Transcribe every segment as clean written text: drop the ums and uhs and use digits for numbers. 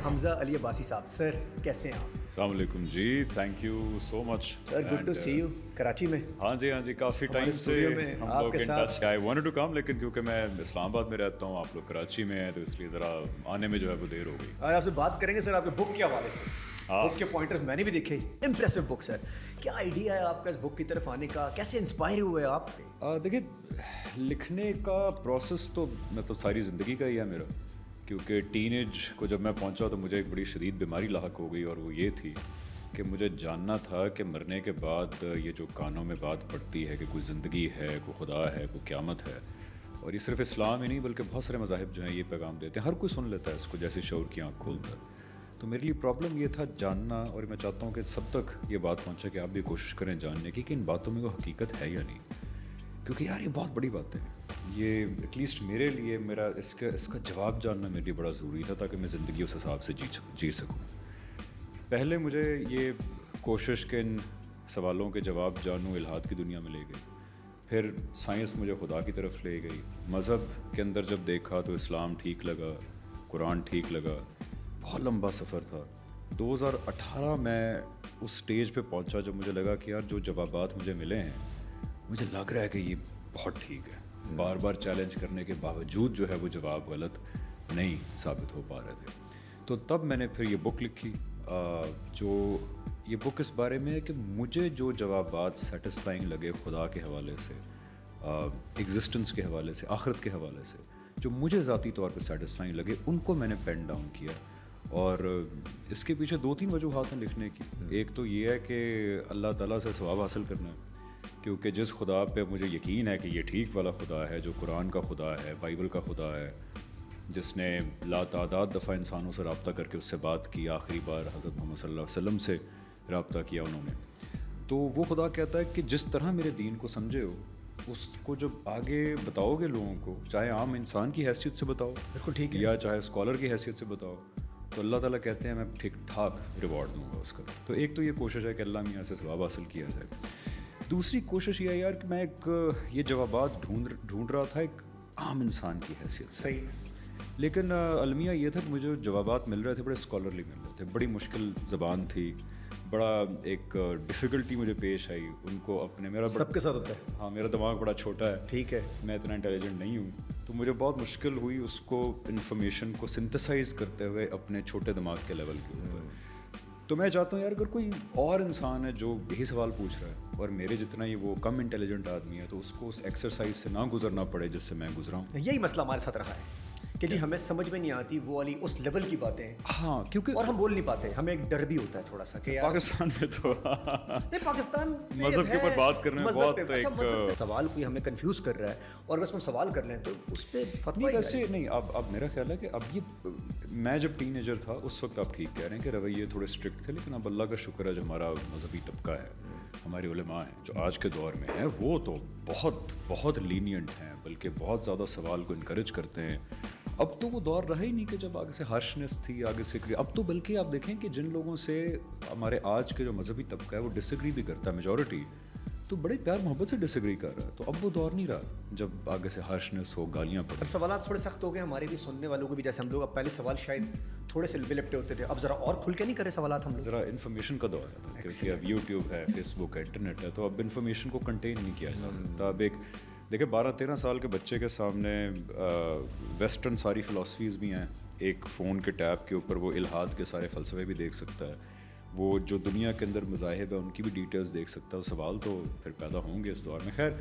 حمزہ علی عباسی صاحب. سر کیسے ہیں آپ؟ السلام علیکم جی, thank you so much. Sir good to see you. Karachi میں ہاں جی کافی ٹائم سے ہم لوگ in touch. I wanted to come, لیکن کیونکہ میں اسلام آباد میں رہتا ہوں, آپ لوگ کراچی میں ہیں, تو اس لیے ذرا آنے میں جو ہے وہ دیر ہو گئی. آج آپ سے بات کریں گے سر آپ کے بک کے حوالے سے. بک کے پوائنٹرز میں نے بھی دیکھے, امپریسو بک. سر کیا آئیڈیا ہے آپ کا اس بک کی طرف آنے کا, کیسے انسپائر ہوئے آپ؟ دیکھیے, لکھنے کا پروسیس تو مطلب ساری زندگی کا ہی ہے میرا, کیونکہ ٹین ایج کو جب میں پہنچا تو مجھے ایک بڑی شدید بیماری لاحق ہو گئی, اور وہ یہ تھی کہ مجھے جاننا تھا کہ مرنے کے بعد یہ جو کانوں میں بات پڑتی ہے کہ کوئی زندگی ہے, کوئی خدا ہے, کوئی قیامت ہے, اور یہ صرف اسلام ہی نہیں بلکہ بہت سارے مذاہب جو ہیں یہ پیغام دیتے ہیں, ہر کوئی سن لیتا ہے اس کو جیسے شعور کی آنکھ کھولتا ہے. تو میرے لیے پرابلم یہ تھا جاننا, اور میں چاہتا ہوں کہ سب تک یہ بات پہنچے کہ آپ بھی کوشش کریں جاننے کی کہ ان باتوں میں کوئی حقیقت ہے یا نہیں, کیونکہ یار یہ بہت بڑی بات ہے. یہ ایٹ لیسٹ میرے لیے میرا اس کا جواب جاننا میرے لیے بڑا ضروری تھا, تاکہ میں زندگی اس حساب سے جی سکوں. پہلے مجھے یہ کوشش کہ ان سوالوں کے جواب جانوں الہاد کی دنیا میں لے گئی, پھر سائنس مجھے خدا کی طرف لے گئی, مذہب کے اندر جب دیکھا تو اسلام ٹھیک لگا, قرآن ٹھیک لگا. بہت لمبا سفر تھا. 2018 میں اس سٹیج پہ پہنچا جب مجھے لگا کہ یار جو جوابات مجھے ملے ہیں, مجھے لگ رہا ہے کہ یہ بہت ٹھیک ہے. بار بار چیلنج کرنے کے باوجود جو ہے وہ جواب غلط نہیں ثابت ہو پا رہے تھے. تو تب میں نے پھر یہ بک لکھی. جو یہ بک اس بارے میں ہے کہ مجھے جو جوابات سیٹسفائنگ لگے خدا کے حوالے سے, ایگزسٹنس کے حوالے سے, آخرت کے حوالے سے, جو مجھے ذاتی طور پہ سیٹسفائنگ لگے, ان کو میں نے پین ڈاؤن کیا. اور اس کے پیچھے 2-3 وجوہات ہیں لکھنے کی. ایک تو یہ ہے کہ اللہ تعالیٰ سے ثواب حاصل کرنا ہے, کیونکہ جس خدا پہ مجھے یقین ہے کہ یہ ٹھیک والا خدا ہے, جو قرآن کا خدا ہے, بائبل کا خدا ہے, جس نے لاتعداد دفعہ انسانوں سے رابطہ کر کے اس سے بات کی, آخری بار حضرت محمد صلی اللہ علیہ وسلم سے رابطہ کیا انہوں نے, تو وہ خدا کہتا ہے کہ جس طرح میرے دین کو سمجھے ہو اس کو جب آگے بتاؤ گے لوگوں کو, چاہے عام انسان کی حیثیت سے بتاؤ, بالکل ٹھیک ہے, یا چاہے اسکالر کی حیثیت سے بتاؤ, تو اللہ تعالیٰ کہتے ہیں میں ٹھیک ٹھاک ریوارڈ دوں گا اس کا. تو ایک تو یہ کوشش ہے کہ اللہ میاں سے ثواب حاصل کیا جائے. دوسری کوشش یہ ہے یار کہ میں یہ جوابات ڈھونڈ رہا تھا ایک عام انسان کی حیثیت. صحیح. لیکن المیہ یہ تھا کہ مجھے جوابات مل رہے تھے بڑے اسکالرلی مل رہے تھے, بڑی مشکل زبان تھی, بڑا ایک ڈیفیکلٹی مجھے پیش آئی ان کو اپنے. میرا سب کے ساتھ ہوتا ہے. ہاں, میرا دماغ بڑا چھوٹا ہے, ٹھیک ہے, میں اتنا انٹیلیجنٹ نہیں ہوں, تو مجھے بہت مشکل ہوئی اس کو انفارمیشن کو سنتھسائز کرتے ہوئے اپنے چھوٹے دماغ کے لیول کے اوپر. تو میں چاہتا ہوں یار اگر کوئی اور انسان ہے جو یہی سوال پوچھ رہا ہے اور میرے جتنا ہی وہ کم انٹیلیجنٹ آدمی ہے, تو اس کو اس ایکسرسائز سے نہ گزرنا پڑے جس سے میں گزرا ہوں. یہی مسئلہ ہمارے ساتھ رہا ہے کہ جی ہمیں سمجھ میں نہیں آتی وہ والی اس لیول کی باتیں. ہاں, کیونکہ اور ہم بول نہیں پاتے, ہمیں ایک ڈر بھی ہوتا ہے تھوڑا سا کہ پاکستان میں تو نہیں, پاکستان مذہب کے اوپر بات کرنے میں بہت ایک سوال کوئی ہمیں کنفیوز کر رہا ہے, اور بس ہم سوال کر لیں تو اس پہ فتویٰ ویسے نہیں. اب میرا خیال ہے کہ اب یہ میں جب ٹین ایجر تھا اس وقت آپ ٹھیک کہہ رہے ہیں کہ رویے تھوڑے اسٹرکٹ تھے, لیکن اب اللہ کا شکر ہے جو ہمارا مذہبی طبقہ ہے, ہمارے علماء ہیں جو آج کے دور میں ہیں, وہ تو بہت بہت لینینٹ ہیں, بلکہ بہت زیادہ سوال کو انکریج کرتے ہیں. اب تو وہ دور رہا ہی نہیں کہ جب آگے سے ہارشنس تھی, آگے سے اب تو بلکہ آپ دیکھیں کہ جن لوگوں سے ہمارے آج کے جو مذہبی طبقہ ہے وہ ڈس ایگری بھی کرتا ہے, میجورٹی تو بڑے پیار محبت سے ڈس ایگری کر رہا ہے. تو اب وہ دور نہیں رہا جب آگے سے ہارشنس ہو, گالیاں پڑیں. سوالات تھوڑے سخت ہو گئے ہمارے بھی, سننے والوں کو بھی. جیسے ہم لوگ اب پہلے سوال شاید تھوڑے سے لپٹے ہوتے تھے, اب ذرا اور کھل کے نہیں کرے سوالات ہم لوگ. ذرا انفارمیشن کا دور ہے, کیونکہ اب یوٹیوب ہے, فیس بک ہے, انٹرنیٹ ہے, تو اب انفارمیشن کو کنٹین نہیں کیا جا سکتا. اب ایک دیکھیں 12-13 سال کے بچے کے سامنے ویسٹرن ساری فلاسفیز بھی ہیں, ایک فون کے ٹیب کے اوپر وہ الہاد کے سارے فلسفے بھی دیکھ سکتا ہے, وہ جو دنیا کے اندر مذاہب ہے ان کی بھی ڈیٹیلز دیکھ سکتا ہے. سوال تو پھر پیدا ہوں گے اس دور میں. خیر,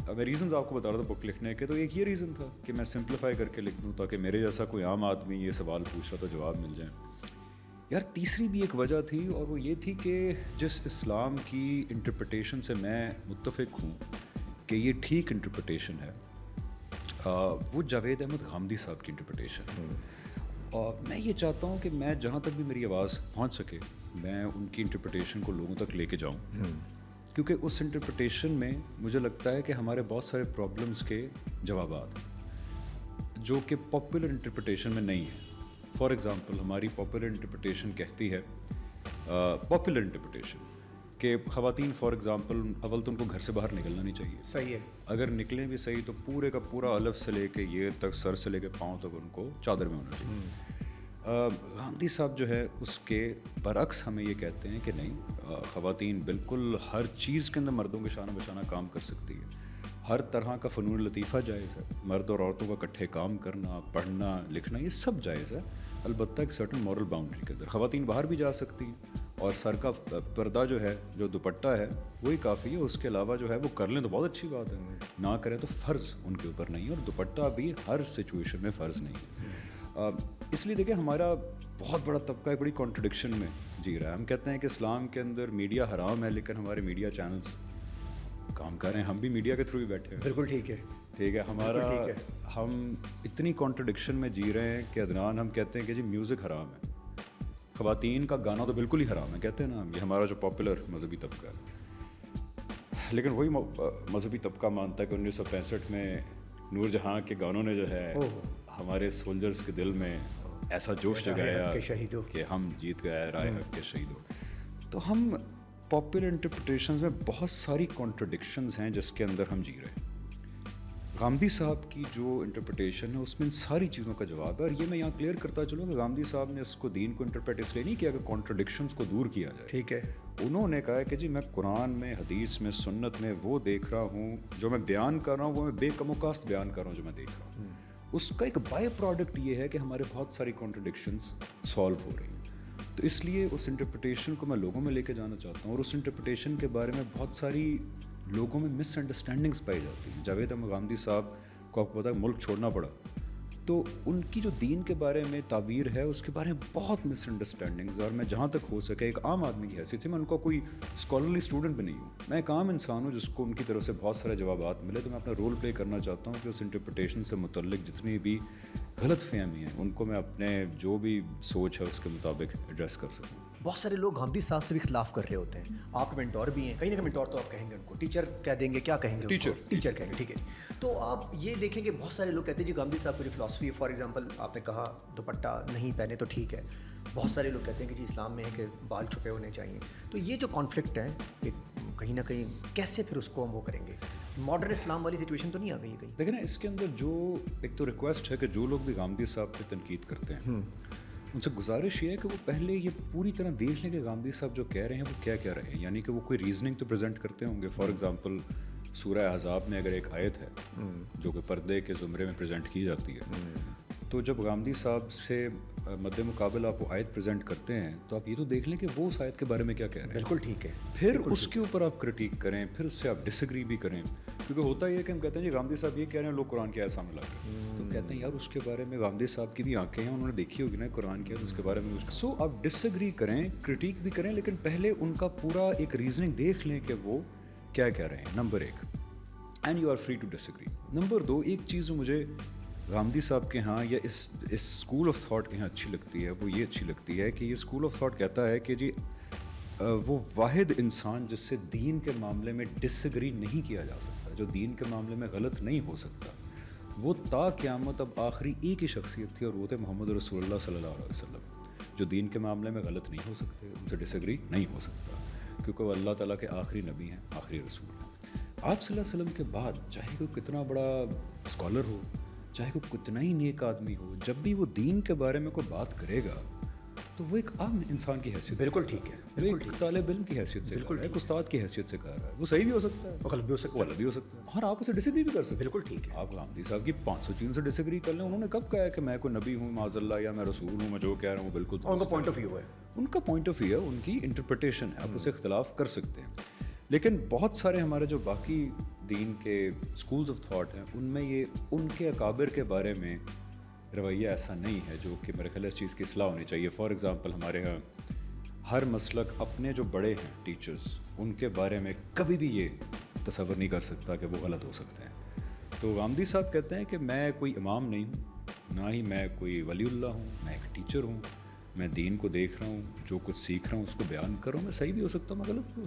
میں ریزنز آپ کو بتا رہا تھا بک لکھنے کے, تو ایک یہ ریزن تھا کہ میں سمپلیفائی کر کے لکھ دوں تاکہ میرے جیسا کوئی عام آدمی یہ سوال پوچھ رہا تو جواب مل جائیں. یار تیسری بھی ایک وجہ تھی, اور وہ یہ تھی کہ جس اسلام کی انٹرپریٹیشن سے میں متفق ہوں کہ یہ ٹھیک انٹرپریٹیشن ہے, وہ جاوید احمد غامدی صاحب کی انٹرپریٹیشن ہے. اور میں یہ چاہتا ہوں کہ میں جہاں تک بھی میری آواز پہنچ سکے میں ان کی انٹرپریٹیشن کو لوگوں تک لے کے جاؤں, کیونکہ اس انٹرپریٹیشن میں مجھے لگتا ہے کہ ہمارے بہت سارے پرابلمس کے جوابات جو کہ پاپولر انٹرپریٹیشن میں نہیں ہیں. فار ایگزامپل ہماری پاپولر انٹرپریٹیشن کہتی ہے, پاپولر انٹرپریٹیشن کہ خواتین فار ایگزامپل اول تو ان کو گھر سے باہر نکلنا نہیں چاہیے. صحیح ہے. اگر نکلیں بھی صحیح تو پورے کا پورا الف سے لے کے یہ تک, سر سے لے کے پاؤں تک ان کو چادر میں ہونا چاہیے. گاندھی صاحب جو ہے اس کے برعکس ہمیں یہ کہتے ہیں کہ نہیں، خواتین بالکل ہر چیز کے اندر مردوں کے شانہ بشانہ کام کر سکتی ہے، ہر طرح کا فنون لطیفہ جائز ہے، مرد اور عورتوں کا اکٹھے کام کرنا، پڑھنا لکھنا یہ سب جائز ہے، البتہ ایک سرٹن مورل باؤنڈری کے اندر۔ خواتین باہر بھی جا سکتی ہیں اور سر کا پردہ جو ہے، جو دوپٹہ ہے وہی کافی ہے، اس کے علاوہ جو ہے وہ کر لیں تو بہت اچھی بات ہے، نہ کریں تو فرض ان کے اوپر نہیں ہے، اور دوپٹہ بھی ہر سچویشن میں فرض نہیں ہے۔ اس لیے دیکھیں ہمارا بہت بڑا طبقہ ایک بڑی کانٹرڈکشن میں جی رہا ہے۔ ہم کہتے ہیں کہ اسلام کے اندر میڈیا حرام ہے، لیکن ہمارے میڈیا چینلز کام کر رہے ہیں، ہم بھی میڈیا کے تھرو ہی بیٹھے ہیں۔ بالکل ٹھیک ہے، ٹھیک ہے، ہمارا ہم اتنی کانٹرڈکشن میں جی رہے ہیں کہ عدنان ہم کہتے ہیں کہ جی میوزک حرام ہے، خواتین کا گانا تو بالکل ہی حرام ہے، کہتے ہیں نا ہم، یہ ہمارا جو پاپولر مذہبی طبقہ ہے، لیکن وہی مذہبی طبقہ مانتا ہے کہ 1965 میں نور جہاں کے گانوں نے جو ہے ہمارے سولجرز کے دل میں ایسا جوش جگایا کہ ہم جیت گئے، رائے حق کے شہیدوں۔ تو ہم پاپولر انٹرپریٹیشنز میں بہت ساری کانٹرڈکشنز ہیں جس کے اندر ہم جی رہے ہیں۔ گاندھی صاحب کی جو انٹرپریٹیشن ہے اس میں ان ساری چیزوں کا جواب ہے، اور یہ میں یہاں کلیئر کرتا چلوں کہ گاندھی صاحب نے اس کو دین کو انٹرپریٹ اس لیے نہیں کیا کہ کانٹرڈکشنز کو دور کیا جائے، ٹھیک ہے، انہوں نے کہا کہ جی میں قرآن میں، حدیث میں، سنت میں وہ دیکھ رہا ہوں جو میں بیان کر رہا ہوں، وہ میں بے کم و کاست بیان کر رہا ہوں جو میں دیکھ رہا ہوں۔ اس کا ایک بائی پروڈکٹ یہ ہے کہ ہمارے بہت ساری کانٹرڈکشنز سالو ہو رہی ہیں، تو اس لیے اس انٹرپریٹیشن کو میں لوگوں میں لے کے جانا چاہتا ہوں، اور اس انٹرپریٹیشن کے بارے میں بہت ساری لوگوں میں مس انڈرسٹینڈنگس پائی جاتی ہیں۔ جاوید احمد گاندھی صاحب کو آپ کو پتا ہے ملک چھوڑنا پڑا، تو ان کی جو دین کے بارے میں تعبیر ہے اس کے بارے میں بہت مس انڈرسٹینڈنگز، اور میں جہاں تک ہو سکے ایک عام آدمی کی حیثیت سے، میں ان کا کوئی اسکالرلی اسٹوڈنٹ بھی نہیں ہوں، میں ایک عام انسان ہوں جس کو ان کی طرف سے بہت سارے جوابات ملے، تو میں اپنا رول پلے کرنا چاہتا ہوں کہ اس انٹرپریٹیشن سے متعلق جتنی بھی غلط فہمی ہیں ان کو میں اپنے جو بھی سوچ ہے اس کے مطابق ایڈریس کر سکوں۔ بہت سارے لوگ گاندھی صاحب سے بھی اختلاف کر رہے ہوتے ہیں، آپ کے مینٹور بھی ہیں، کہیں نہ کہیں مینٹور تو آپ کہیں گے ان کو، ٹیچر کہہ دیں گے، کیا کہیں گے؟ ٹیچر کہیں گے، ٹھیک ہے۔ تو آپ یہ دیکھیں کہ بہت سارے لوگ کہتے ہیں جی گاندھی صاحب کی جو فلاسفی ہے، فار ایگزامپل آپ نے کہا دوپٹہ نہیں پہنے تو ٹھیک ہے، بہت سارے لوگ کہتے ہیں کہ جی اسلام میں ہے کہ بال چھپے ہونے چاہیے، تو یہ جو کانفلکٹ ہے کہ کہیں نہ کہیں کیسے پھر اس کو ہم وہ کریں گے؟ ماڈرن اسلام والی سچویشن تو نہیں آ گئی ہے کہیں؟ لیکن نا اس کے اندر جو ایک تو ریکویسٹ ہے کہ جو لوگ بھی گاندھی صاحب پہ تنقید کرتے ہیں ان سے گزارش یہ ہے کہ وہ پہلے یہ پوری طرح دیکھ لیں کہ گاندھی صاحب جو کہہ رہے ہیں وہ کیا کہہ رہے ہیں، یعنی کہ وہ کوئی ریزننگ تو پریزنٹ کرتے ہوں گے۔ فار ایگزامپل سورہ احزاب میں اگر ایک آیت ہے جو کہ پردے کے زمرے میں پریزنٹ کی جاتی ہے، تو جب گاندھی صاحب سے مد مقابل آپ وہ آیت پریزنٹ کرتے ہیں تو آپ یہ تو دیکھ لیں کہ وہ اس آیت کے بارے میں کیا کہہ رہے ہیں، بالکل ٹھیک ہے، پھر اس کے اوپر آپ کرٹیک کریں، پھر اس سے آپ ڈس ایگری بھی کریں، کیونکہ ہوتا یہ ہے کہ ہم کہتے ہیں جی گاندھی صاحب یہ کہہ رہے ہیں، لوگ قرآن کی آیت سامنے لا رہے ہیں، تو کہتے ہیں یار اس کے بارے میں گاندھی صاحب کی بھی آنکھیں ہیں، انہوں نے دیکھی ہوگی نا قرآن کی آیت، اس کے بارے میں سو آپ ڈس ایگری کریں، کرٹیک بھی کریں، لیکن پہلے ان کا پورا ایک ریزننگ دیکھ لیں کہ وہ کیا کہہ رہے ہیں، نمبر ایک، and you are free to disagree. نمبر دو، ایک چیز جو مجھے گاندھی صاحب کے ہاں یا اس اسکول آف تھاٹ کے ہاں اچھی لگتی ہے وہ یہ اچھی لگتی ہے کہ یہ اسکول آف تھاٹ کہتا ہے کہ جی وہ واحد انسان جس سے دین کے معاملے میں ڈس ایگری نہیں کیا جا سکتا، جو دین کے معاملے میں غلط نہیں ہو سکتا، وہ تا قیامت اب آخری ایک ہی شخصیت تھی، اور وہ تھے محمد رسول اللہ صلی اللہ علیہ وسلم، جو دین کے معاملے میں غلط نہیں ہو سکتے، ان سے ڈس ایگری نہیں ہو سکتا، کیونکہ وہ اللہ تعالیٰ کے آخری نبی ہیں، آخری رسول ہیں۔ آپ صلی اللہ علیہ وسلم کے بعد چاہے کوئی کتنا بڑا اسکالر ہو، چاہے کوئی کتنا ہی نیک آدمی ہو، جب بھی وہ دین کے بارے میں کوئی بات کرے گا تو وہ ایک عام انسان کی حیثیت، بالکل ٹھیک ہے، وہ ایک طالب علم کی حیثیت سے، بالکل ایک استاد کی حیثیت سے کہہ رہا ہے، وہ صحیح بھی ہو سکتا ہے، غلط بھی ہو سکتا ہے، غلط بھی ہو سکتا ہے، اور آپ اسے ڈس ایگری بھی کر سکتے ہیں، بالکل ٹھیک ہے۔ آپ گاندھی صاحب کی 500 چیزوں سے ڈس ایگری کر لیں، انہوں نے کب کہا ہے کہ میں کوئی نبی ہوں معاذ اللہ یا میں رسول ہوں، میں جو کہہ رہا ہوں بالکل ان کا پوائنٹ آف ویو ہے، ان کا پوائنٹ آف ویو ہے، ان کی انٹرپریٹیشن ہے، آپ اسے اختلاف کر سکتے ہیں، لیکن بہت سارے ہمارے جو باقی دین کے اسکولز آف تھاٹ ہیں ان میں یہ ان کے اکابر کے بارے میں رویہ ایسا نہیں ہے جو کہ میرے خیال اس چیز کی اصلاح ہونی چاہیے۔ فار ایگزامپل ہمارے ہاں ہر مسلک اپنے جو بڑے ہیں ٹیچرز ان کے بارے میں کبھی بھی یہ تصور نہیں کر سکتا کہ وہ غلط ہو سکتے ہیں، تو گاندھی صاحب کہتے ہیں کہ میں کوئی امام نہیں ہوں، نہ ہی میں کوئی ولی اللہ ہوں، میں ایک ٹیچر ہوں، میں دین کو دیکھ رہا ہوں، جو کچھ سیکھ رہا ہوں اس کو بیان کر رہا ہوں، میں صحیح بھی ہو سکتا ہوں، میں غلط بھی ہوں۔